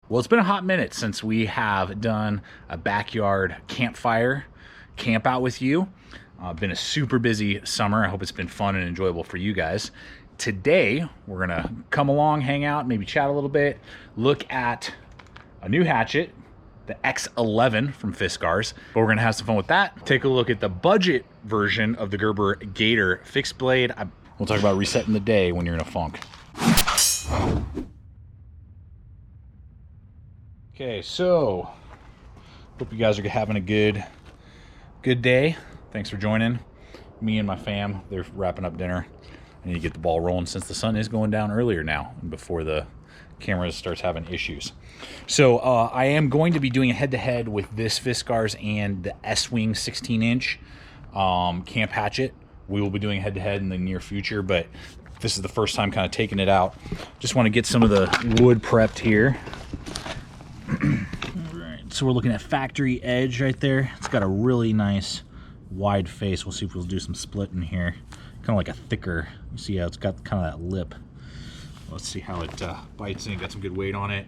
Well, it's been a hot minute since we have done a backyard campfire camp out with you. Been a super busy summer. I hope it's been fun and enjoyable for you guys. Today, we're gonna come along, hang out, maybe chat a little bit, look at a new hatchet, the X11 from Fiskars, but we're gonna have some fun with that. Take a look at the budget version of the Gerber Gator fixed blade. We'll talk about resetting the day when you're in a funk. Okay, so hope you guys are having a good day. Thanks for joining me and my fam. They're wrapping up dinner. I need to get the ball rolling since the sun is going down earlier now and before the camera starts having issues. So I am going to be doing a head-to-head with this Fiskars and the S-Wing 16-inch camp hatchet. We will be doing head-to-head in the near future, but this is the first time kind of taking it out. Just want to get some of the wood prepped here. Alright, so we're looking at factory edge right there. It's got a really nice wide face. We'll see if we'll do some split in here. Kind of like a thicker, you see how it's got kind of that lip. Let's see how it bites in. Got some good weight on it.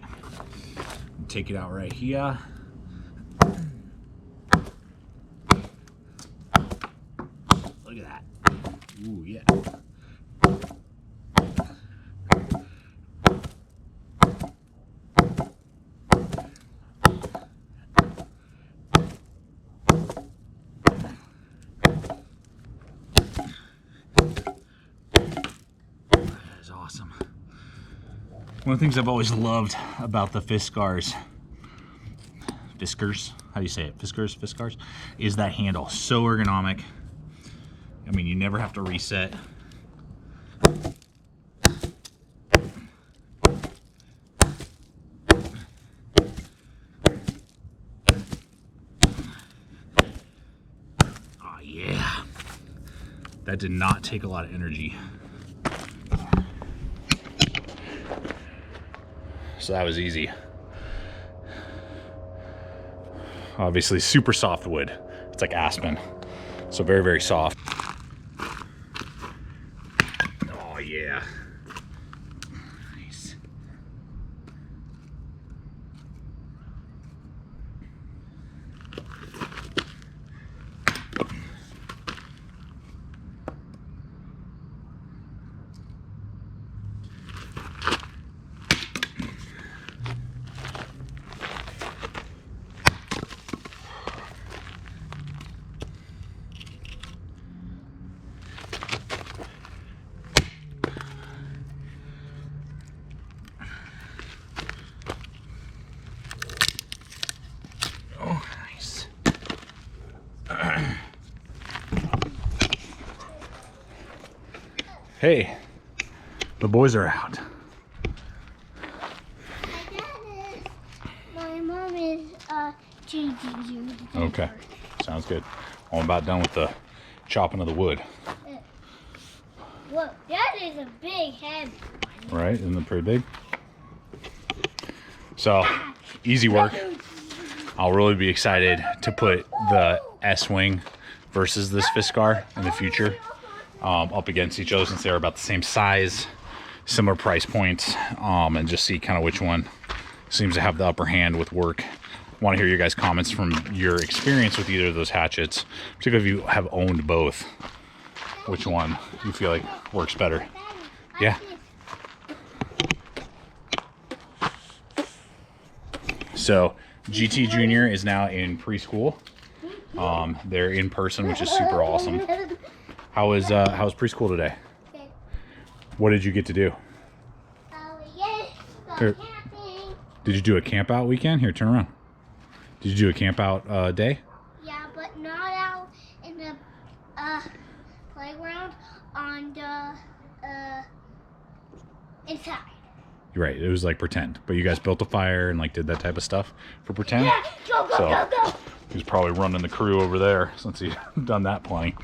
Take it out right here. Look at that. Ooh, yeah. Awesome. One of the things I've always loved about the Fiskars, how do you say it? Fiskars, is that handle. So ergonomic. I mean, you never have to reset. Oh yeah. That did not take a lot of energy. So that was easy. Obviously super soft wood. It's like aspen. So very, very soft. Oh yeah. Nice. Hey, the boys are out. My mom is changing you. Okay, sounds good. Well, I'm about done with the chopping of the wood. Whoa, that is a big head. Right, isn't it pretty big? So, easy work. I'll really be excited to put the S-Wing versus this Fiskar in the future up against each other, since they're about the same size, similar price points, and just see kind of which one seems to have the upper hand with work. Want to hear your guys' comments from your experience with either of those hatchets, particularly if you have owned both. Which one you feel like works better? Yeah. So GT Junior is now in preschool. They're in person, which is super awesome. How was preschool today? Good. What did you get to do? Here. Did you do a camp out weekend? Here, turn around. Did you do a camp out day? Yeah, but not out in the playground, on the inside. You're right, it was like pretend. But you guys built a fire and like did that type of stuff for pretend? Yeah, go, go, go, go. He's probably running the crew over there since he's done that plenty.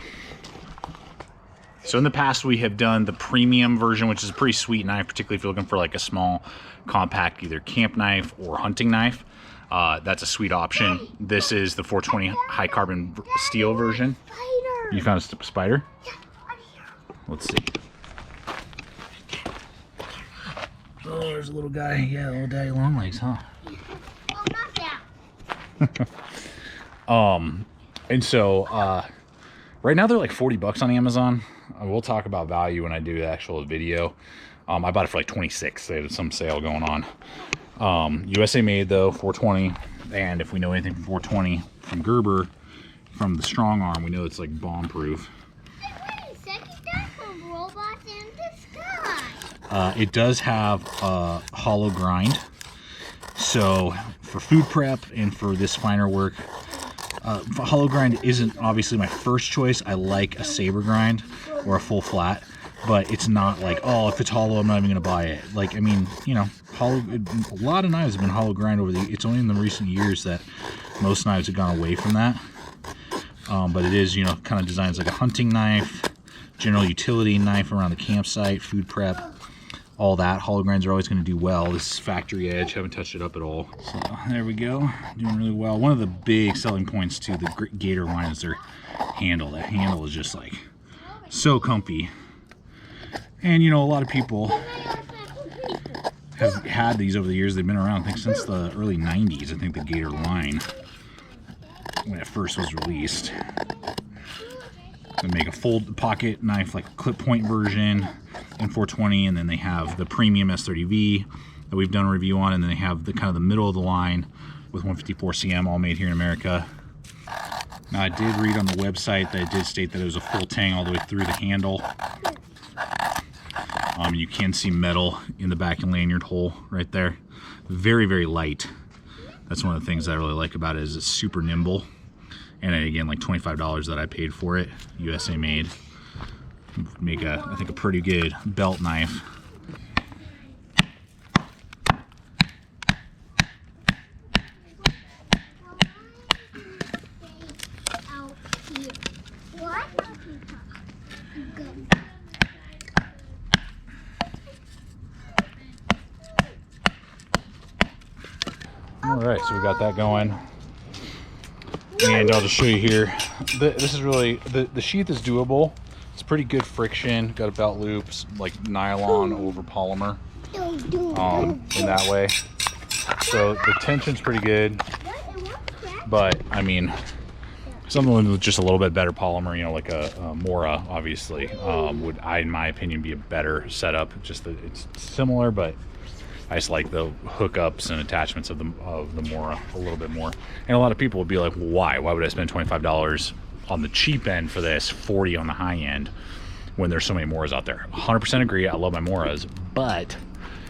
So in the past, we have done the premium version, which is a pretty sweet knife, particularly if you're looking for like a small, compact, either camp knife or hunting knife. That's a sweet option. This is the 420 high carbon steel version. Spider. You found a spider? Yeah, right here. Let's see. Oh, there's a little guy. Yeah, little daddy long legs, huh? Oh, not that. And so right now they're like 40 bucks on Amazon. We'll talk about value when I do the actual video. I bought it for like 26. They had some sale going on. USA made though, 420. And if we know anything from 420 from Gerber, from the strong arm, we know it's like bomb proof. Wait a second, that's from Robots in Disguise. It does have a hollow grind. So for food prep and for this finer work, hollow grind isn't obviously my first choice. I like a saber grind or a full flat, but it's not like, oh, if it's hollow, I'm not even gonna buy it. Like, I mean, you know, a lot of knives have been hollow grind it's only in the recent years that most knives have gone away from that. But it is, you know, kind of designed as like a hunting knife, general utility knife around the campsite, food prep, all that. Hollow grinds are always going to do well. This is factory edge, haven't touched it up at all. So there we go, doing really well. One of the big selling points to the Gator line is their handle. That handle is just like so comfy. And you know, a lot of people have had these over the years. They've been around, I think, since the early 90s. I think the Gator line, when it first was released. They make a full pocket knife, like a clip point version in 420, and then they have the premium S30V that we've done a review on, and then they have the kind of the middll of the line with 154 cm, all made here in America. Now I did read on the website that it did state that it was a full tang all the way through the handle. You can see metal in the back and lanyard hole right there. Very, very light. That's one of the things that I really like about it, is it's super nimble. And again, like $25 that I paid for it, USA made. Make I think a pretty good belt knife. All right, so we got that going. And I'll just show you here. This is really, the sheath is doable. It's pretty good friction. Got a belt loops, like nylon over polymer in that way. So the tension's pretty good. But I mean, something with just a little bit better polymer, you know, like a Mora, obviously, would, in my opinion, be a better setup. Just that it's similar, but I just like the hookups and attachments of the Mora a little bit more. And a lot of people would be like, well, why would I spend $25 on the cheap end for this, 40 on the high end, when there's so many Moras out there? 100% agree. I love my Moras, but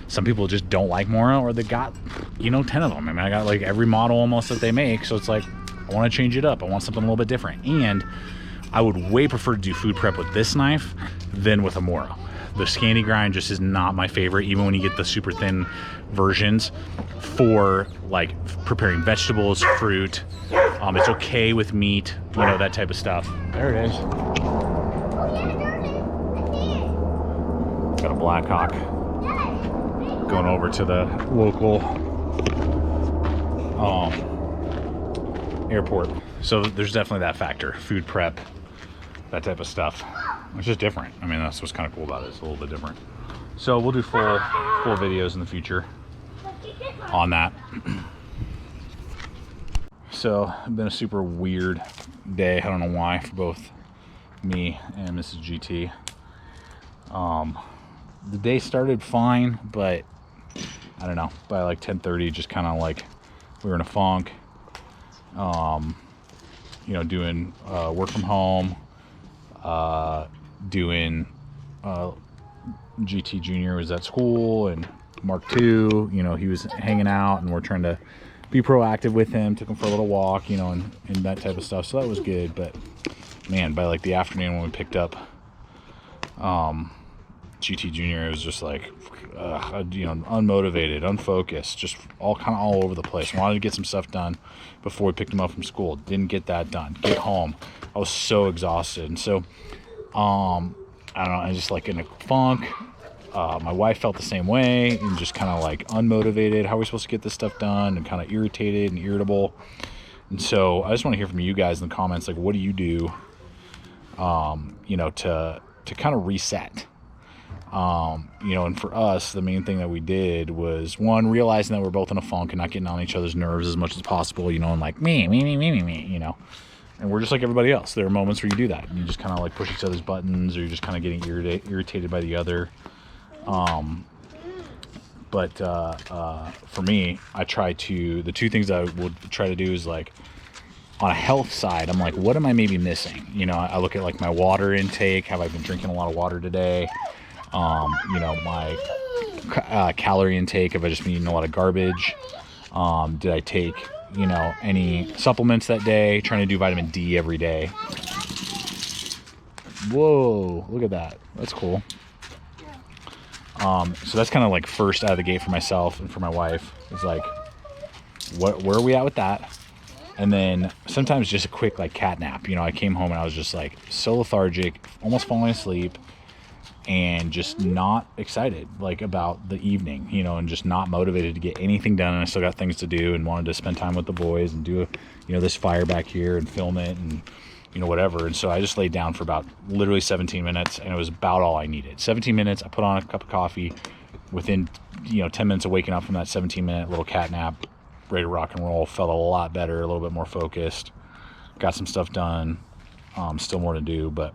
some people just don't like Mora, or they got, you know, 10 of them. I mean, I got like every model almost that they make, so it's like, I want to change it up. I want something a little bit different. And I would way prefer to do food prep with this knife than with a Mora. The Scandi grind just is not my favorite, even when you get the super thin versions for like preparing vegetables, fruit. It's okay with meat, you know, that type of stuff. There it is. Got a Blackhawk going over to the local airport. So there's definitely that factor, food prep, that type of stuff. It's just different. I mean, that's what's kind of cool about it. It's a little bit different. So we'll do full videos in the future on that. So it's been a super weird day. I don't know why, for both me and Mrs. GT. The day started fine, but I don't know, by like 10:30, just kind of like we were in a funk. You know, doing work from home, doing GT Junior was at school, and Mark II, you know, he was hanging out, and we're trying to be proactive with him, took him for a little walk, you know, and that type of stuff. So that was good. But man, by like the afternoon when we picked up GT Junior, it was just like you know, unmotivated, unfocused, just all over the place. Wanted to get some stuff done before we picked him up from school, didn't get that done. Get home, I was so exhausted. And so I don't know, I just like in a funk. My wife felt the same way, and just kind of like unmotivated. How are we supposed to get this stuff done? And kind of irritated and irritable. And so I just want to hear from you guys in the comments, like, what do you do you know, to kind of reset? You know, and for us, the main thing that we did was, one, realizing that we're both in a funk and not getting on each other's nerves as much as possible, you know, and like me, you know. And we're just like everybody else. There are moments where you do that. And you just kind of like push each other's buttons, or you're just kind of getting irritated by the other. But for me, I try to, the two things I would try to do is like, on a health side, I'm like, what am I maybe missing? You know, I look at like my water intake. Have I been drinking a lot of water today? You know, my calorie intake. Have I just been eating a lot of garbage? Did I take, you know, any supplements that day? Trying to do vitamin D every day. Whoa, look at that. That's cool. So that's kind of like first out of the gate for myself and for my wife. It's like, where are we at with that? And then sometimes just a quick like cat nap. You know, I came home and I was just like so lethargic, almost falling asleep, and just not excited like about the evening, you know, and just not motivated to get anything done. And I still got things to do and wanted to spend time with the boys and do, you know, this fire back here and film it and, you know, whatever. And so I just laid down for about literally 17 minutes, and it was about all I needed. 17 minutes, I put on a cup of coffee. Within, you know, 10 minutes of waking up from that 17-minute little cat nap, ready to rock and roll. Felt a lot better, a little bit more focused. Got some stuff done. Still more to do, but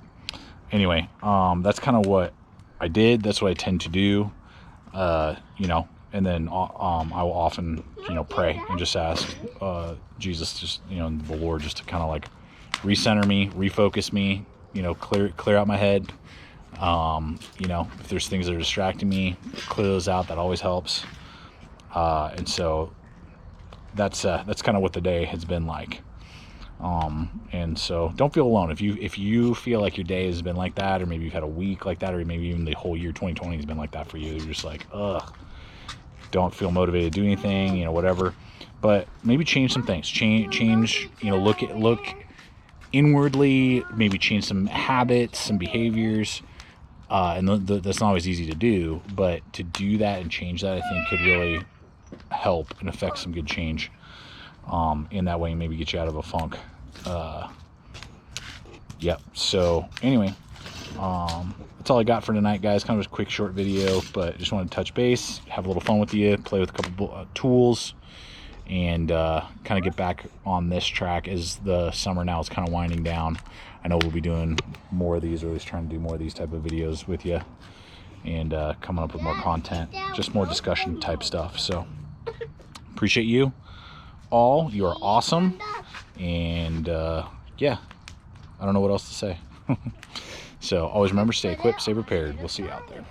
anyway, that's kind of what I did. That's what I tend to do, you know. And then I will often, you know, pray and just ask Jesus, just, you know, the Lord, just to kind of like recenter me, refocus me, you know, clear out my head. You know, if there's things that are distracting me, clear those out. That always helps. And so that's kind of what the day has been like. And so don't feel alone. If you feel like your day has been like that, or maybe you've had a week like that, or maybe even the whole year 2020 has been like that for you, you're just like, don't feel motivated to do anything, you know, whatever. But maybe change some things. Change, you know, look inwardly, maybe change some habits, some behaviors. And that's not always easy to do, but to do that and change that, I think could really help and affect some good change in that way, and maybe get you out of a funk. Yep. So anyway, that's all I got for tonight, guys. Kind of a quick short video, but just wanted to touch base, have a little fun with you, play with a couple tools, and kind of get back on this track as the summer now is kind of winding down. I know we'll be doing more of these, or at least trying to do more of these type of videos with you, and coming up with more content, just more discussion type stuff. So appreciate you all. You are awesome. And yeah, I don't know what else to say. So always remember, stay equipped, stay prepared. We'll see you out there.